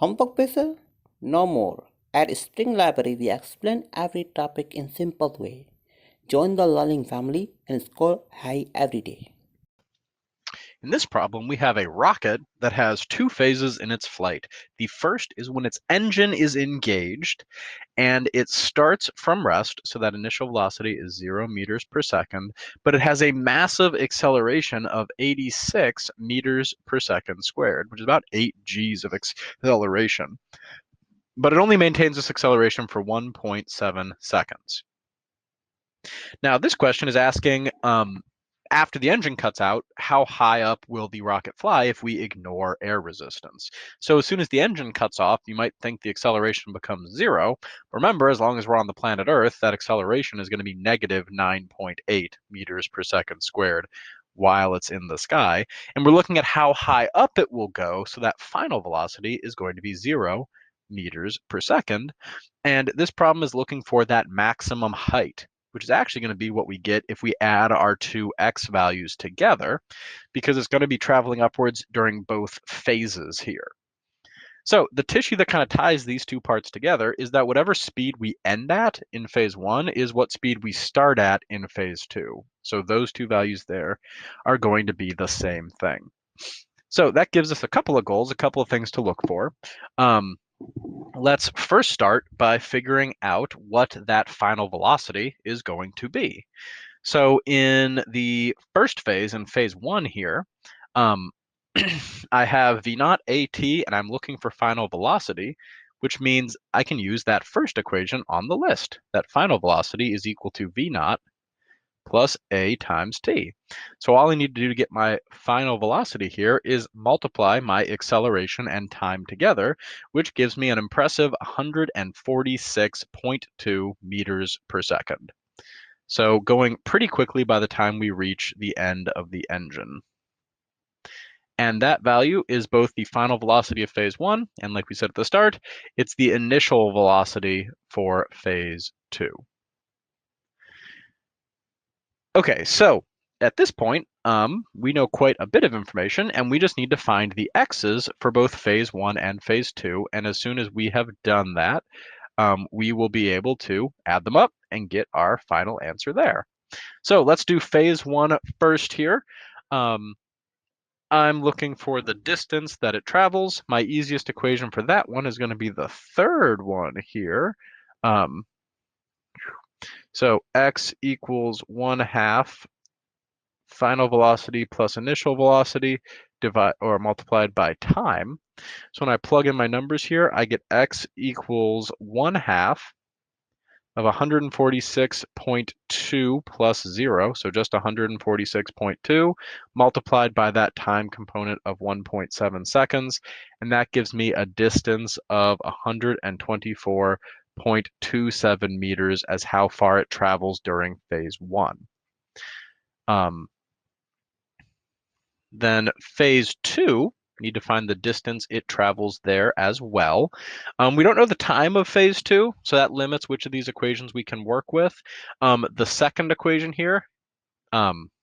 Homework pressure? No more. At Spring Library, we explain every topic in simple way. Join the learning family and score high every day. In this problem, we have a rocket that has two phases in its flight. The first is when its engine is engaged and it starts from rest, so that initial velocity is 0 meters per second, but it has a massive acceleration of 86 meters per second squared, which is about 8 g's of acceleration. But it only maintains this acceleration for 1.7 seconds. Now, this question is asking, after the engine cuts out, how high up will the rocket fly if we ignore air resistance? So as soon as the engine cuts off, you might think the acceleration becomes 0. Remember, as long as we're on the planet Earth, that acceleration is going to be negative 9.8 meters per second squared while it's in the sky. And we're looking at how high up it will go, so that final velocity is going to be 0 meters per second. And this problem is looking for that maximum height, which is actually going to be what we get if we add our two x values together, because it's going to be traveling upwards during both phases here. So the tissue that kind of ties these two parts together is that whatever speed we end at in phase 1 is what speed we start at in phase 2. So those two values there are going to be the same thing. So that gives us a couple of goals, a couple of things to look for. Let's first start by figuring out what that final velocity is going to be. So in the first phase, in phase 1 here, I have v naught at, and I'm looking for final velocity, which means I can use that first equation on the list. That final velocity is equal to v naught plus a times t. So all I need to do to get my final velocity here is multiply my acceleration and time together, which gives me an impressive 146.2 meters per second. So going pretty quickly by the time we reach the end of the engine. And that value is both the final velocity of phase 1, and like we said at the start, it's the initial velocity for phase 2. Okay, so at this point, we know quite a bit of information, and we just need to find the x's for both phase 1 and phase 2. And as soon as we have done that, we will be able to add them up and get our final answer there. So let's do phase 1 first here. I'm looking for the distance that it travels. My easiest equation for that one is going to be the third one here. So x equals 1/2 final velocity plus initial velocity multiplied by time. So when I plug in my numbers here, I get x equals 1/2 of 146.2 plus 0, so just 146.2, multiplied by that time component of 1.7 seconds, and that gives me a distance of 124.27 meters as how far it travels during phase 1. Then phase 2, need to find the distance it travels there as well. We don't know the time of phase 2, so that limits which of these equations we can work with. The second equation here,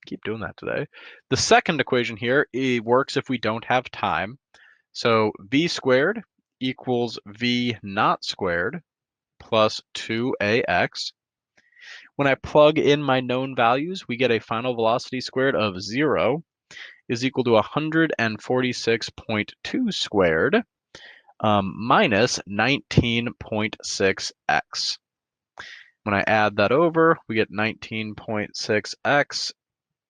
keep doing that today. The second equation here, it works if we don't have time. So v squared equals v naught squared plus 2ax. When I plug in my known values, we get a final velocity squared of 0 is equal to 146.2 squared minus 19.6x. When I add that over, we get 19.6x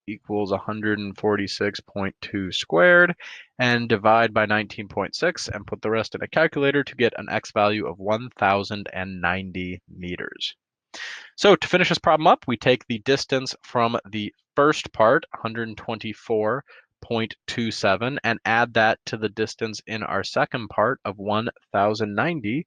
equals 146.2 squared, and divide by 19.6 and put the rest in a calculator to get an x value of 1,090 meters. So to finish this problem up, we take the distance from the first part, 124.27, and add that to the distance in our second part of 1,090,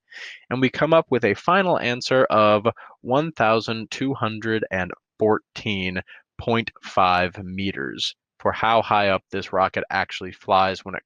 and we come up with a final answer of 1,214.5 meters for how high up this rocket actually flies when it